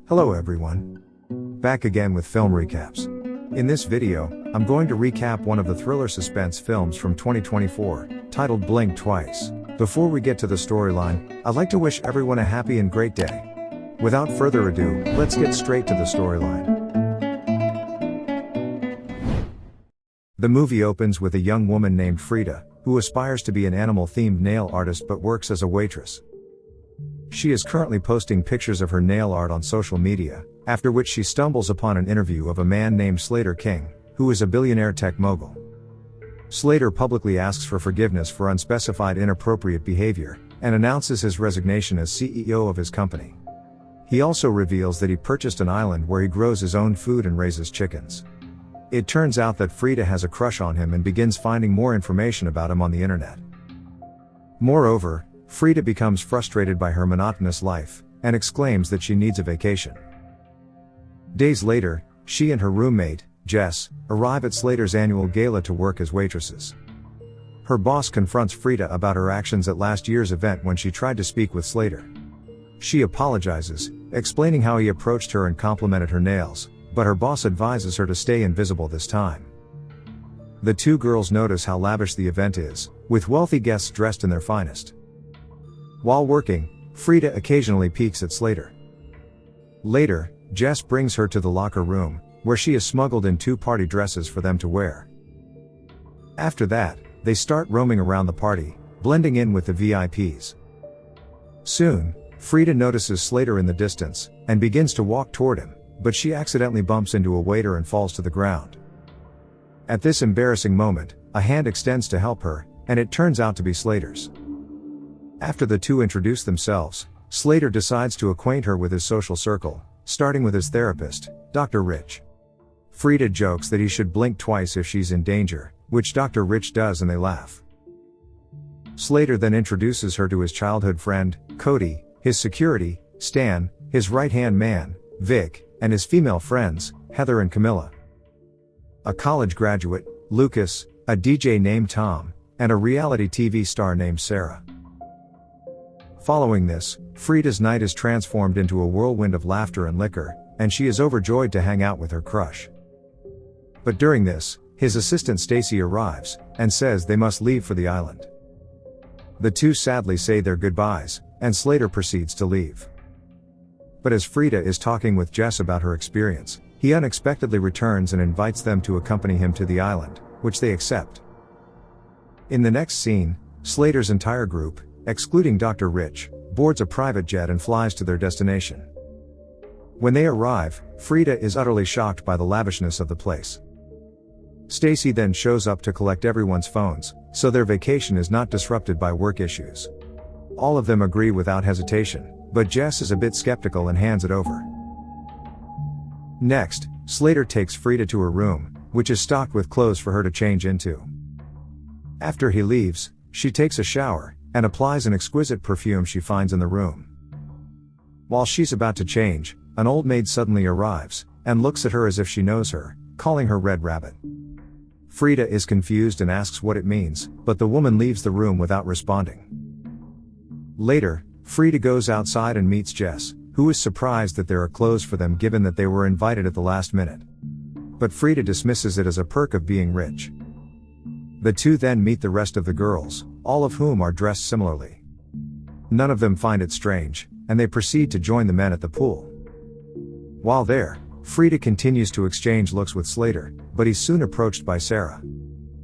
Hello everyone. Back again with film recaps. In this video, I'm going to recap one of the thriller suspense films from 2024, titled Blink Twice. Before we get to the storyline, I'd like to wish everyone a happy and great day. Without further ado, let's get straight to the storyline. The movie opens with a young woman named Frida, who aspires to be an animal-themed nail artist but works as a waitress. She is currently posting pictures of her nail art on social media, after which she stumbles upon an interview of a man named Slater King, who is a billionaire tech mogul. Slater publicly asks for forgiveness for unspecified inappropriate behavior, and announces his resignation as CEO of his company. He also reveals that he purchased an island where he grows his own food and raises chickens. It turns out that Frida has a crush on him and begins finding more information about him on the internet. Moreover, Frida becomes frustrated by her monotonous life, and exclaims that she needs a vacation. Days later, she and her roommate, Jess, arrive at Slater's annual gala to work as waitresses. Her boss confronts Frida about her actions at last year's event when she tried to speak with Slater. She apologizes, explaining how he approached her and complimented her nails, but her boss advises her to stay invisible this time. The two girls notice how lavish the event is, with wealthy guests dressed in their finest. While working, Frida occasionally peeks at Slater. Later, Jess brings her to the locker room, where she is smuggled in two party dresses for them to wear. After that, they start roaming around the party, blending in with the VIPs. Soon, Frida notices Slater in the distance, and begins to walk toward him, but she accidentally bumps into a waiter and falls to the ground. At this embarrassing moment, a hand extends to help her, and it turns out to be Slater's. After the two introduce themselves, Slater decides to acquaint her with his social circle, starting with his therapist, Dr. Rich. Frida jokes that he should blink twice if she's in danger, which Dr. Rich does and they laugh. Slater then introduces her to his childhood friend, Cody, his security, Stan, his right-hand man, Vic, and his female friends, Heather and Camilla. A college graduate, Lucas, a DJ named Tom, and a reality TV star named Sarah. Following this, Frida's night is transformed into a whirlwind of laughter and liquor, and she is overjoyed to hang out with her crush. But during this, his assistant Stacy arrives, and says they must leave for the island. The two sadly say their goodbyes, and Slater proceeds to leave. But as Frida is talking with Jess about her experience, he unexpectedly returns and invites them to accompany him to the island, which they accept. In the next scene, Slater's entire group, excluding Dr. Rich, boards a private jet and flies to their destination. When they arrive, Frida is utterly shocked by the lavishness of the place. Stacy then shows up to collect everyone's phones, so their vacation is not disrupted by work issues. All of them agree without hesitation, but Jess is a bit skeptical and hands it over. Next, Slater takes Frida to her room, which is stocked with clothes for her to change into. After he leaves, she takes a shower, and applies an exquisite perfume she finds in the room. While she's about to change, an old maid suddenly arrives, and looks at her as if she knows her, calling her Red Rabbit. Frida is confused and asks what it means, but the woman leaves the room without responding. Later, Frida goes outside and meets Jess, who is surprised that there are clothes for them given that they were invited at the last minute. But Frida dismisses it as a perk of being rich. The two then meet the rest of the girls, all of whom are dressed similarly. None of them find it strange, and they proceed to join the men at the pool. While there, Frida continues to exchange looks with Slater, but he's soon approached by Sarah.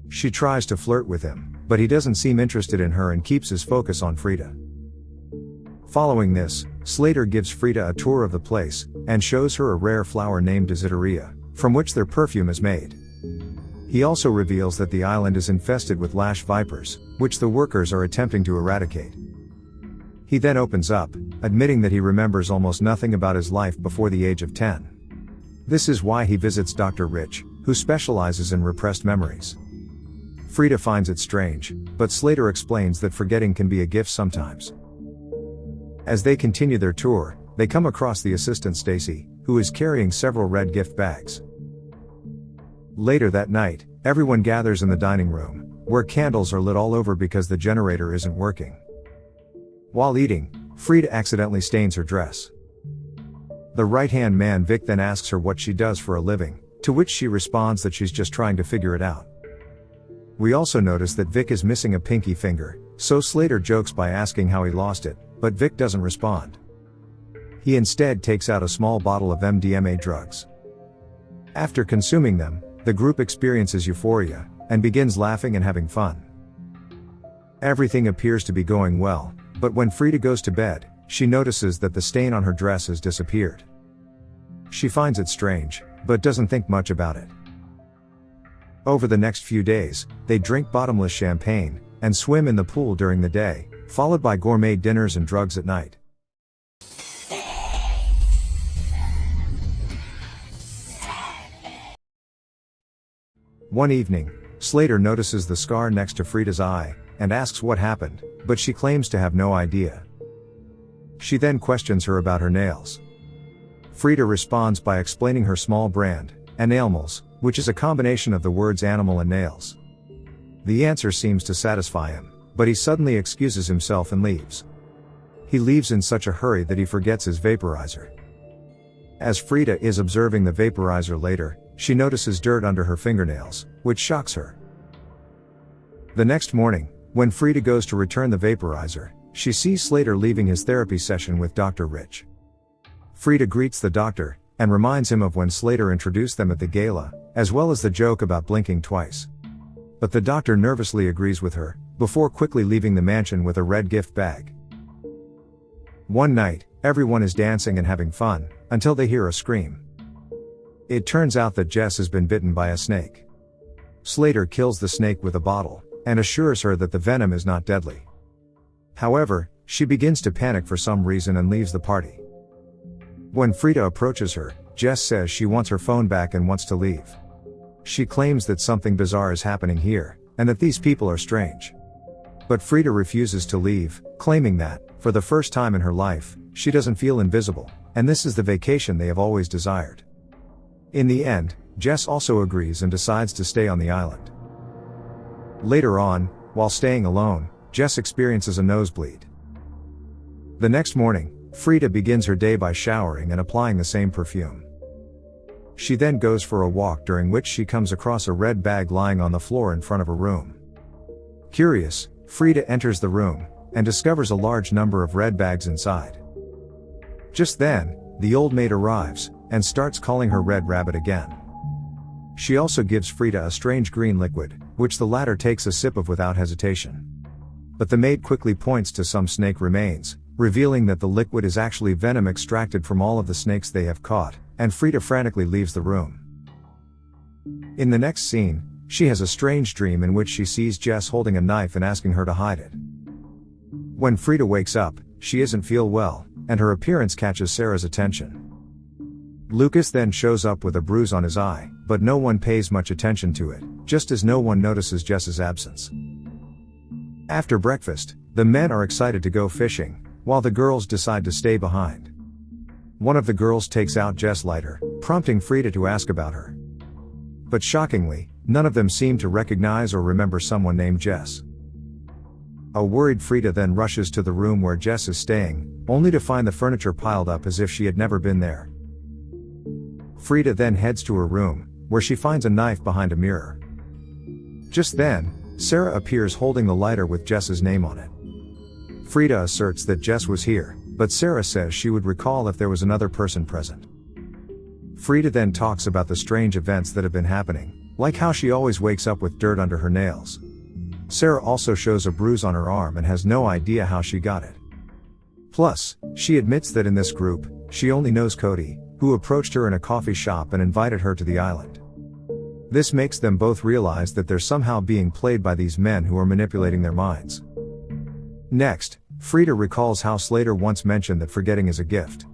She tries to flirt with him, but he doesn't seem interested in her and keeps his focus on Frida. Following this, Slater gives Frida a tour of the place, and shows her a rare flower named Desideria, from which their perfume is made. He also reveals that the island is infested with lash vipers, which the workers are attempting to eradicate. He then opens up, admitting that he remembers almost nothing about his life before the age of 10. This is why he visits Dr. Rich, who specializes in repressed memories. Frida finds it strange, but Slater explains that forgetting can be a gift sometimes. As they continue their tour, they come across the assistant Stacy, who is carrying several red gift bags. Later that night, everyone gathers in the dining room, where candles are lit all over because the generator isn't working. While eating, Frida accidentally stains her dress. The right-hand man Vic then asks her what she does for a living, to which she responds that she's just trying to figure it out. We also notice that Vic is missing a pinky finger, so Slater jokes by asking how he lost it, but Vic doesn't respond. He instead takes out a small bottle of MDMA drugs. After consuming them, the group experiences euphoria, and begins laughing and having fun. Everything appears to be going well, but when Frida goes to bed, she notices that the stain on her dress has disappeared. She finds it strange, but doesn't think much about it. Over the next few days, they drink bottomless champagne, and swim in the pool during the day, followed by gourmet dinners and drugs at night. One evening, Slater notices the scar next to Frida's eye, and asks what happened, but she claims to have no idea. She then questions her about her nails. Frida responds by explaining her small brand, Animals, which is a combination of the words animal and nails. The answer seems to satisfy him, but he suddenly excuses himself and leaves. He leaves in such a hurry that he forgets his vaporizer. As Frida is observing the vaporizer later, she notices dirt under her fingernails, which shocks her. The next morning, when Frida goes to return the vaporizer, she sees Slater leaving his therapy session with Dr. Rich. Frida greets the doctor, and reminds him of when Slater introduced them at the gala, as well as the joke about blinking twice. But the doctor nervously agrees with her, before quickly leaving the mansion with a red gift bag. One night, everyone is dancing and having fun, until they hear a scream. It turns out that Jess has been bitten by a snake. Slater kills the snake with a bottle, and assures her that the venom is not deadly. However, she begins to panic for some reason and leaves the party. When Frida approaches her, Jess says she wants her phone back and wants to leave. She claims that something bizarre is happening here, and that these people are strange. But Frida refuses to leave, claiming that, for the first time in her life, she doesn't feel invisible, and this is the vacation they have always desired. In the end, Jess also agrees and decides to stay on the island. Later on, while staying alone, Jess experiences a nosebleed. The next morning, Frida begins her day by showering and applying the same perfume. She then goes for a walk, during which she comes across a red bag lying on the floor in front of her room. Curious, Frida enters the room, and discovers a large number of red bags inside. Just then, the old maid arrives, and starts calling her Red Rabbit again. She also gives Frida a strange green liquid, which the latter takes a sip of without hesitation. But the maid quickly points to some snake remains, revealing that the liquid is actually venom extracted from all of the snakes they have caught, and Frida frantically leaves the room. In the next scene, she has a strange dream in which she sees Jess holding a knife and asking her to hide it. When Frida wakes up, she doesn't feel well, and her appearance catches Sarah's attention. Lucas then shows up with a bruise on his eye, but no one pays much attention to it, just as no one notices Jess's absence. After breakfast, the men are excited to go fishing, while the girls decide to stay behind. One of the girls takes out Jess' lighter, prompting Frida to ask about her. But shockingly, none of them seem to recognize or remember someone named Jess. A worried Frida then rushes to the room where Jess is staying, only to find the furniture piled up as if she had never been there. Frida then heads to her room, where she finds a knife behind a mirror. Just then, Sarah appears holding the lighter with Jess's name on it. Frida asserts that Jess was here, but Sarah says she would recall if there was another person present. Frida then talks about the strange events that have been happening, like how she always wakes up with dirt under her nails. Sarah also shows a bruise on her arm and has no idea how she got it. Plus, she admits that in this group, she only knows Cody, who approached her in a coffee shop and invited her to the island. This makes them both realize that they're somehow being played by these men who are manipulating their minds. Next, Frida recalls how Slater once mentioned that forgetting is a gift.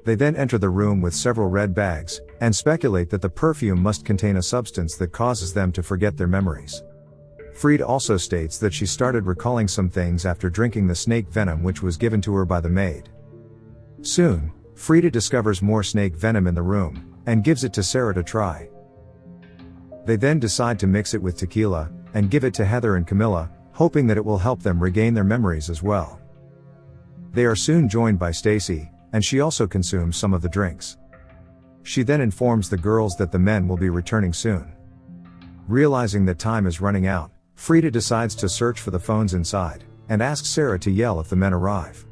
They then enter the room with several red bags, and speculate that the perfume must contain a substance that causes them to forget their memories. Frida also states that she started recalling some things after drinking the snake venom which was given to her by the maid. Soon, Frida discovers more snake venom in the room, and gives it to Sarah to try. They then decide to mix it with tequila, and give it to Heather and Camilla, hoping that it will help them regain their memories as well. They are soon joined by Stacy, and she also consumes some of the drinks. She then informs the girls that the men will be returning soon. Realizing that time is running out, Frida decides to search for the phones inside, and asks Sarah to yell if the men arrive.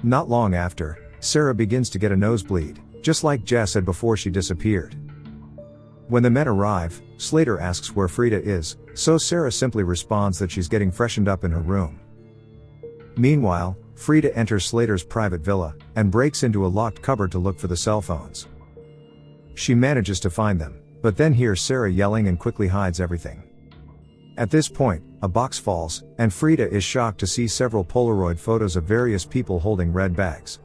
Not long after, Sarah begins to get a nosebleed, just like Jess had before she disappeared. When the men arrive, Slater asks where Frida is, so Sarah simply responds that she's getting freshened up in her room. Meanwhile, Frida enters Slater's private villa, and breaks into a locked cupboard to look for the cell phones. She manages to find them, but then hears Sarah yelling and quickly hides everything. At this point, a box falls, and Frida is shocked to see several Polaroid photos of various people holding red bags.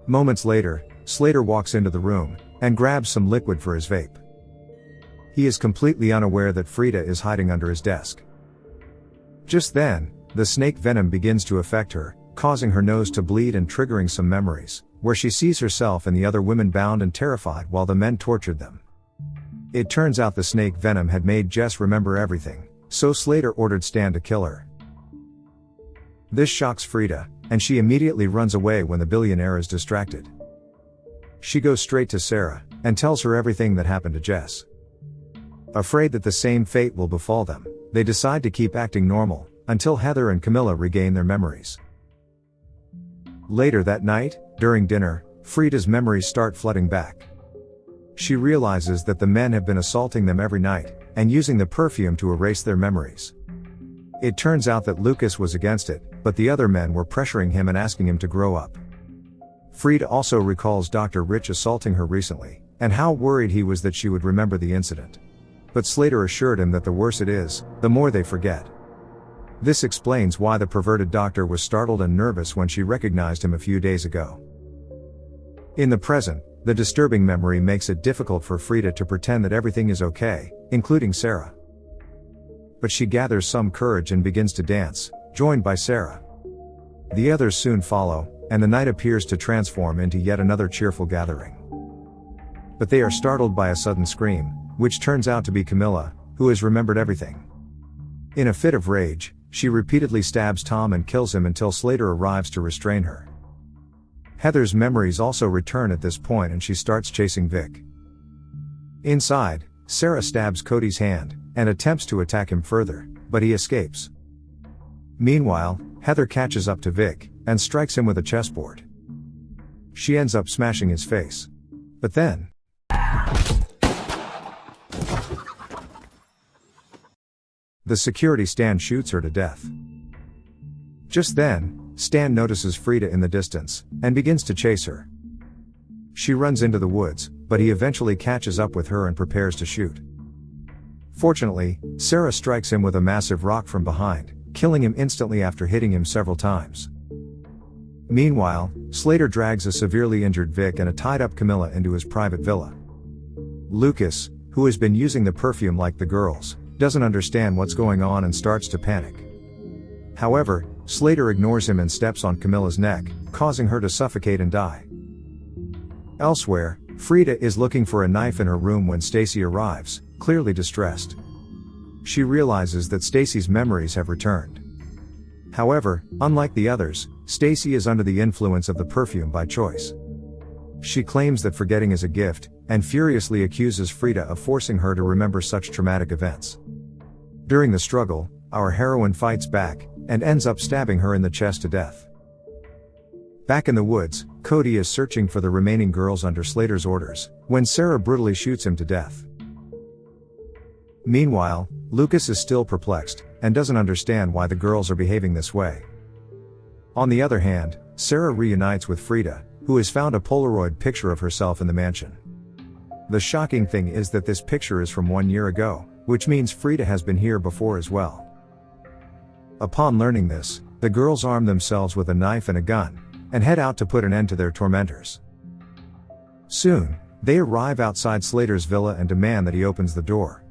Moments later, Slater walks into the room, and grabs some liquid for his vape. He is completely unaware that Frida is hiding under his desk. Just then, the snake venom begins to affect her, causing her nose to bleed and triggering some memories, where she sees herself and the other women bound and terrified while the men tortured them. It turns out the snake venom had made Jess remember everything, so Slater ordered Stan to kill her. This shocks Frida, and she immediately runs away when the billionaire is distracted. She goes straight to Sarah, and tells her everything that happened to Jess. Afraid that the same fate will befall them, they decide to keep acting normal, until Heather and Camilla regain their memories. Later that night, during dinner, Frida's memories start flooding back. She realizes that the men have been assaulting them every night, and using the perfume to erase their memories. It turns out that Lucas was against it, but the other men were pressuring him and asking him to grow up. Frida also recalls Dr. Rich assaulting her recently, and how worried he was that she would remember the incident. But Slater assured him that the worse it is, the more they forget. This explains why the perverted doctor was startled and nervous when she recognized him a few days ago. In the present, the disturbing memory makes it difficult for Frida to pretend that everything is okay, including Sarah. But she gathers some courage and begins to dance, joined by Sarah. The others soon follow, and the night appears to transform into yet another cheerful gathering. But they are startled by a sudden scream, which turns out to be Camilla, who has remembered everything. In a fit of rage, she repeatedly stabs Tom and kills him until Slater arrives to restrain her. Heather's memories also return at this point and she starts chasing Vic. Inside, Sarah stabs Cody's hand, and attempts to attack him further, but he escapes. Meanwhile, Heather catches up to Vic, and strikes him with a chessboard. She ends up smashing his face. But then, the security Stan shoots her to death. Just then, Stan notices Frida in the distance, and begins to chase her. She runs into the woods, but he eventually catches up with her and prepares to shoot. Fortunately, Sarah strikes him with a massive rock from behind, killing him instantly after hitting him several times. Meanwhile, Slater drags a severely injured Vic and a tied-up Camilla into his private villa. Lucas, who has been using the perfume like the girls, doesn't understand what's going on and starts to panic. However, Slater ignores him and steps on Camilla's neck, causing her to suffocate and die. Elsewhere, Frida is looking for a knife in her room when Stacy arrives, clearly distressed. She realizes that Stacy's memories have returned. However, unlike the others, Stacy is under the influence of the perfume by choice. She claims that forgetting is a gift, and furiously accuses Frida of forcing her to remember such traumatic events. During the struggle, our heroine fights back, and ends up stabbing her in the chest to death. Back in the woods, Cody is searching for the remaining girls under Slater's orders, when Sarah brutally shoots him to death. Meanwhile, Lucas is still perplexed, and doesn't understand why the girls are behaving this way. On the other hand, Sarah reunites with Frida, who has found a Polaroid picture of herself in the mansion. The shocking thing is that this picture is from 1 year ago, which means Frida has been here before as well. Upon learning this, the girls arm themselves with a knife and a gun, and head out to put an end to their tormentors. Soon, they arrive outside Slater's villa and demand that he opens the door.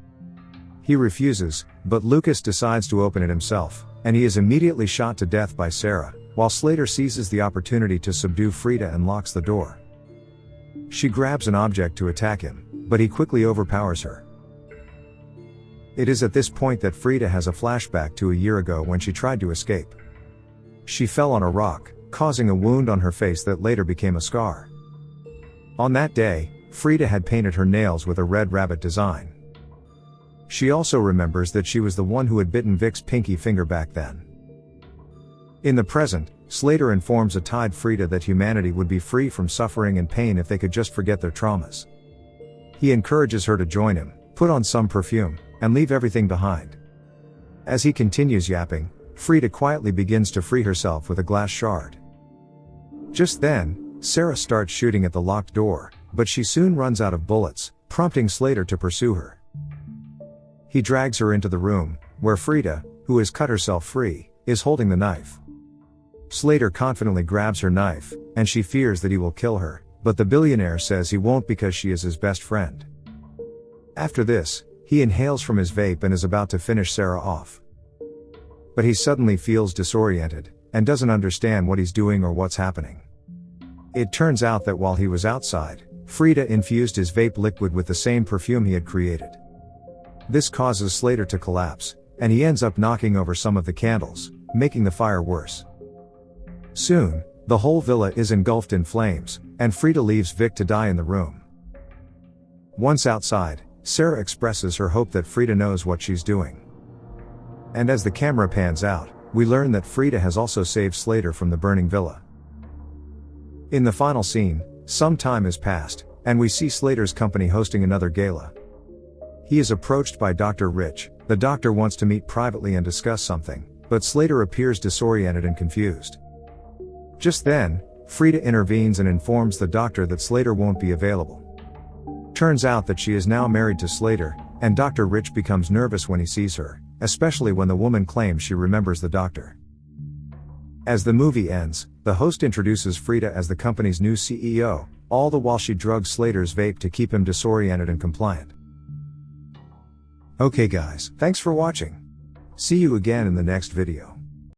He refuses, but Lucas decides to open it himself, and he is immediately shot to death by Sarah, while Slater seizes the opportunity to subdue Frida and locks the door. She grabs an object to attack him, but he quickly overpowers her. It is at this point that Frida has a flashback to a year ago when she tried to escape. She fell on a rock, causing a wound on her face that later became a scar. On that day, Frida had painted her nails with a red rabbit design. She also remembers that she was the one who had bitten Vic's pinky finger back then. In the present, Slater informs a tired Frida that humanity would be free from suffering and pain if they could just forget their traumas. He encourages her to join him, put on some perfume, and leave everything behind. As he continues yapping, Frida quietly begins to free herself with a glass shard. Just then, Sarah starts shooting at the locked door, but she soon runs out of bullets, prompting Slater to pursue her. He drags her into the room, where Frida, who has cut herself free, is holding the knife. Slater confidently grabs her knife, and she fears that he will kill her, but the billionaire says he won't because she is his best friend. After this, he inhales from his vape and is about to finish Sarah off. But he suddenly feels disoriented, and doesn't understand what he's doing or what's happening. It turns out that while he was outside, Frida infused his vape liquid with the same perfume he had created. This causes Slater to collapse, and he ends up knocking over some of the candles, making the fire worse. Soon, the whole villa is engulfed in flames, and Frida leaves Vic to die in the room. Once outside, Sarah expresses her hope that Frida knows what she's doing. And as the camera pans out, we learn that Frida has also saved Slater from the burning villa. In the final scene, some time has passed, and we see Slater's company hosting another gala. He is approached by Dr. Rich. The doctor wants to meet privately and discuss something, but Slater appears disoriented and confused. Just then, Frida intervenes and informs the doctor that Slater won't be available. Turns out that she is now married to Slater, and Dr. Rich becomes nervous when he sees her, especially when the woman claims she remembers the doctor. As the movie ends, the host introduces Frida as the company's new CEO, all the while she drugs Slater's vape to keep him disoriented and compliant. Okay guys, thanks for watching. See you again in the next video.